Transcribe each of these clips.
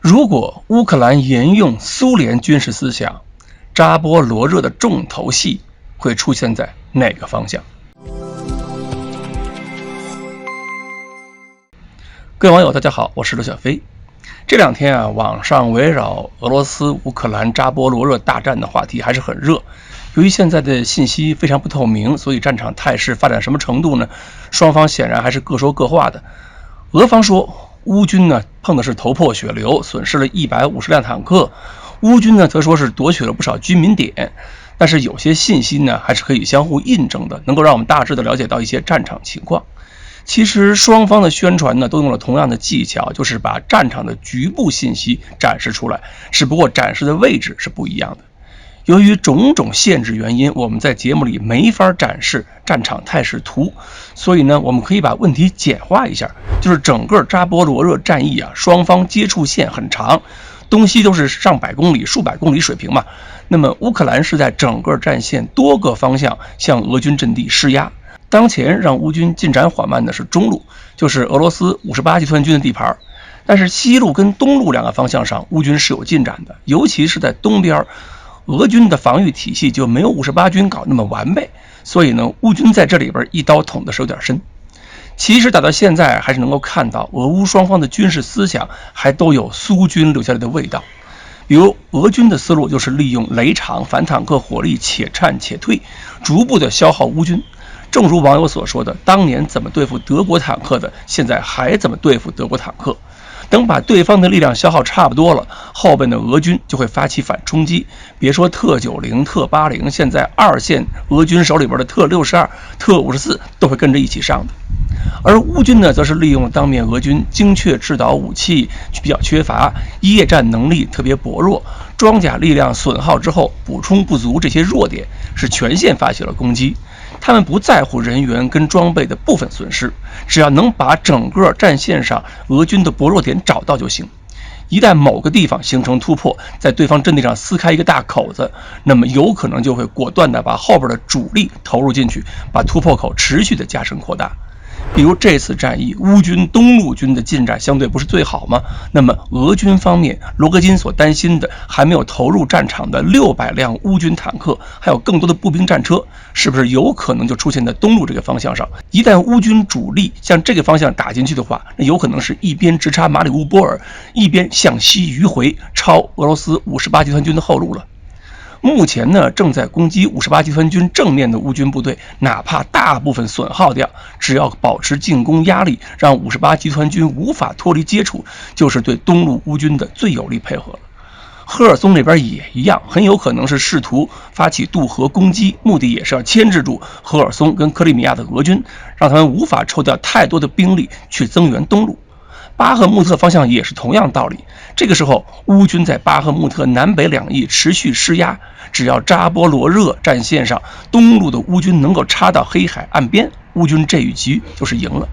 如果乌克兰沿用苏联军事思想，扎波罗热的重头戏会出现在哪个方向？各位网友大家好，我是刘小飞。这两天网上围绕俄罗斯乌克兰扎波罗热大战的话题还是很热。由于现在的信息非常不透明，所以战场态势发展什么程度呢？双方显然还是各说各话的。俄方说乌军碰的是头破血流，损失了150辆坦克，乌军则说是夺取了不少军民点。但是有些信息还是可以相互印证的，能够让我们大致的了解到一些战场情况。其实双方的宣传都用了同样的技巧，就是把战场的局部信息展示出来，只不过展示的位置是不一样的。由于种种限制原因，我们在节目里没法展示战场态势图，所以我们可以把问题简化一下，就是整个扎波罗热战役双方接触线很长，东西都是上百公里、数百公里水平嘛。那么乌克兰是在整个战线多个方向向俄军阵地施压。当前让乌军进展缓慢的是中路，就是俄罗斯58集团军的地盘。但是西路跟东路两个方向上，乌军是有进展的，尤其是在东边，俄军的防御体系就没有58军搞那么完备，所以乌军在这里边一刀捅的是有点深。其实打到现在还是能够看到俄乌双方的军事思想还都有苏军留下来的味道。比如俄军的思路就是利用雷场反坦克火力且战且退，逐步的消耗乌军。正如网友所说的，当年怎么对付德国坦克的，现在还怎么对付德国坦克。等把对方的力量消耗差不多了，后边的俄军就会发起反冲击。别说特90、特80，现在二线俄军手里边的特62、特54都会跟着一起上的。而乌军则是利用当面俄军精确制导武器比较缺乏，夜战能力特别薄弱，装甲力量损耗之后补充不足这些弱点，是全线发起了攻击。他们不在乎人员跟装备的部分损失，只要能把整个战线上俄军的薄弱点找到就行。一旦某个地方形成突破，在对方阵地上撕开一个大口子，那么有可能就会果断的把后边的主力投入进去，把突破口持续的加深扩大。比如这次战役，乌军东路军的进展相对不是最好吗？那么俄军方面，罗戈金所担心的还没有投入战场的600辆乌军坦克，还有更多的步兵战车，是不是有可能就出现在东路这个方向上？一旦乌军主力向这个方向打进去的话，那有可能是一边直插马里乌波尔，一边向西迂回，抄俄罗斯58集团军的后路了。目前正在攻击58集团军正面的乌军部队，哪怕大部分损耗掉，只要保持进攻压力，让58集团军无法脱离接触，就是对东路乌军的最有力配合了。赫尔松那边也一样，很有可能是试图发起渡河攻击，目的也是要牵制住赫尔松跟克里米亚的俄军，让他们无法抽调太多的兵力去增援东路。巴赫穆特方向也是同样道理，这个时候乌军在巴赫穆特南北两翼持续施压，只要扎波罗热战线上东路的乌军能够插到黑海岸边，乌军这一局就是赢了。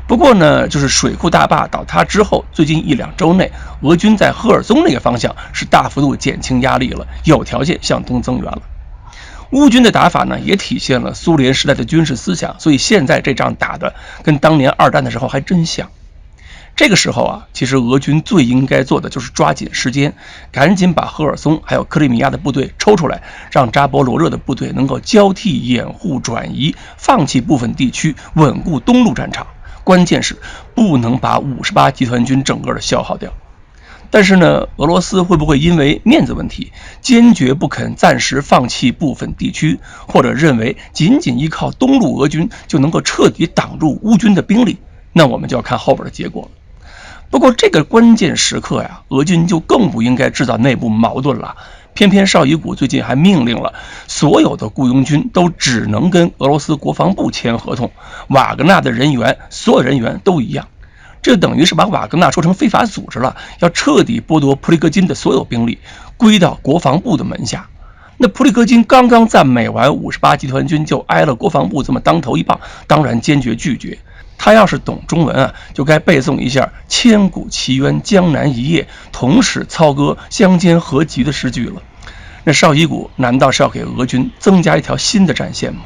不过就是水库大坝倒塌之后，最近1-2周内，俄军在赫尔松那个方向是大幅度减轻压力了，有条件向东增援了。乌军的打法也体现了苏联时代的军事思想，所以现在这仗打的跟当年二战的时候还真像。这个时候其实俄军最应该做的就是抓紧时间，赶紧把赫尔松还有克里米亚的部队抽出来，让扎波罗热的部队能够交替掩护转移，放弃部分地区，稳固东路战场。关键是不能把58集团军整个的消耗掉。但是俄罗斯会不会因为面子问题，坚决不肯暂时放弃部分地区，或者认为仅仅依靠东路俄军就能够彻底挡住乌军的兵力？那我们就要看后边的结果了。不过这个关键时刻俄军就更不应该制造内部矛盾了。偏偏绍伊古最近还命令了所有的雇佣军都只能跟俄罗斯国防部签合同，瓦格纳的人员所有人员都一样，这等于是把瓦格纳说成非法组织了，要彻底剥夺普里戈金的所有兵力，归到国防部的门下。那普里戈金刚刚赞美完58集团军就挨了国防部这么当头一棒，当然坚决拒绝。他要是懂中文就该背诵一下千古奇冤江南一夜，同时操戈相煎何急的诗句了。那绍伊古难道是要给俄军增加一条新的战线吗？